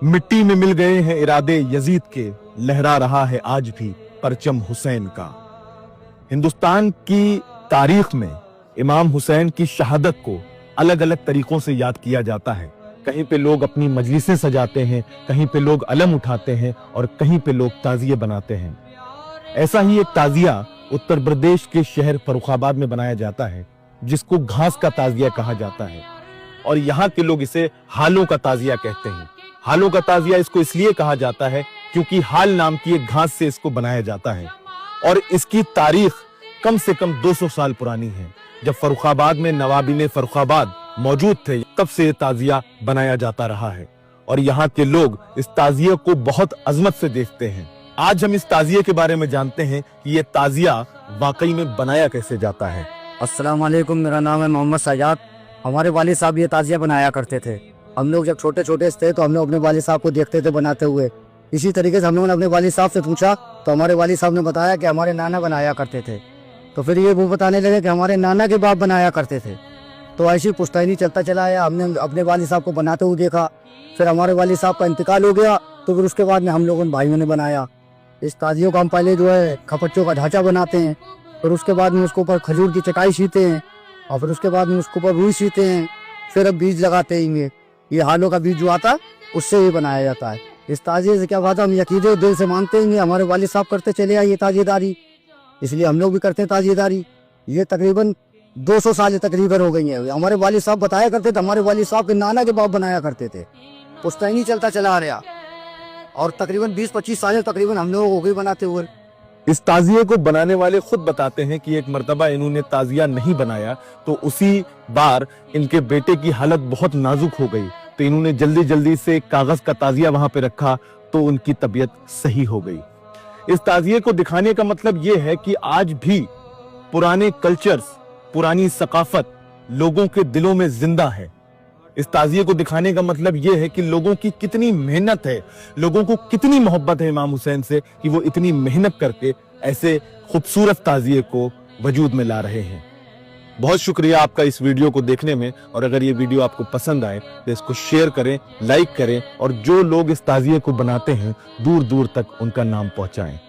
मिट्टी में मिल गए हैं इरादे यजीद के, लहरा रहा है आज भी परचम हुसैन का। हिंदुस्तान की तारीख में इमाम हुसैन की शहादत को अलग अलग तरीकों से याद किया जाता है। कहीं पे लोग अपनी मजलिसें सजाते हैं, कहीं पे लोग अलम उठाते हैं और कहीं पे लोग ताजिए बनाते हैं। ऐसा ही एक ताजिया उत्तर प्रदेश के शहर फर्रुखाबाद में बनाया जाता है, जिसको घास का ताजिया कहा जाता है और यहाँ के लोग इसे हालों का ताजिया कहते हैं। हालों का ताजिया इसको इसलिए कहा जाता है क्योंकि हाल नाम की एक घास से इसको बनाया जाता है और इसकी तारीख कम से कम 200 साल पुरानी है। जब फर्रुखाबाद में नवाबिन फर्रुखाबाद मौजूद थे, तब से ये ताजिया बनाया जाता रहा है और यहाँ के लोग इस ताजिया को बहुत अजमत से देखते हैं। आज हम इस ताजिए के बारे में जानते हैं कि ये ताजिया वाकई में बनाया कैसे जाता है। अस्सलाम वालेकुम, मेरा नाम है मोहम्मद सजाद। हमारे वालिद साहब ये ताजिया बनाया करते थे। हम लोग जब छोटे छोटे थे तो हम लोग अपने वालिद साहब को देखते थे बनाते हुए। इसी तरीके से हम लोगों ने अपने वालिद साहब से पूछा तो हमारे वालिद साहब ने बताया कि हमारे नाना बनाया करते थे। तो फिर ये वो बताने लगे कि हमारे नाना के बाप बनाया करते थे। तो ऐसी पुश्तैनी चलता चला आया। हमने अपने वालिद साहब को बनाते हुए देखा, फिर हमारे वालिद साहब का इंतकाल हो गया तो फिर उसके बाद में हम लोगों ने भाइयों ने बनाया। इस ताजियों का हम पहले जो है खपच्चों का ढांचा बनाते हैं, फिर उसके बाद में उसके ऊपर खजूर की चटाई सीते हैं और फिर उसके बाद में उसके ऊपर रुई सीते हैं। फिर अब बीज लगाते हैं। ये हालों का बीज जो आता है उससे ही बनाया जाता है। इस ताजिए से क्या बात है, हम यकीदे दिल से मानते हैं। हमारे वालिद साहब करते चले आए ये ताजिएदारी, इसलिए हम लोग भी करते हैं ताजिएदारी। ये तकरीबन 200 साल तकरीबन हो गई है। हमारे वालिद साहब बताया करते थे, हमारे वालिद साहब के नाना के बाप बनाया करते थे। पुश्तैनी चलता चला आ रहा और तकरीबन 20-25 साल तकरीबन हम लोग हो गए बनाते हुए। इस ताजिए को बनाने वाले खुद बताते हैं कि एक मर्तबा इन्होंने ताजिया नहीं बनाया तो उसी बार इनके बेटे की हालत बहुत नाजुक हो गई, तो इन्होंने जल्दी जल्दी से कागज का ताजिया वहां पे रखा तो उनकी तबीयत सही हो गई। इस ताजिए को दिखाने का मतलब ये है कि आज भी पुराने कल्चर्स, पुरानी सकाफत लोगों के दिलों में जिंदा है। इस ताजिए को दिखाने का मतलब ये है कि लोगों की कितनी मेहनत है, लोगों को कितनी मोहब्बत है इमाम हुसैन से कि वो इतनी मेहनत करके ऐसे खूबसूरत ताजिए को वजूद में ला रहे हैं। बहुत शुक्रिया आपका इस वीडियो को देखने में, और अगर ये वीडियो आपको पसंद आए तो इसको शेयर करें, लाइक करें और जो लोग इस ताजिए को बनाते हैं दूर दूर तक उनका नाम पहुंचाएं।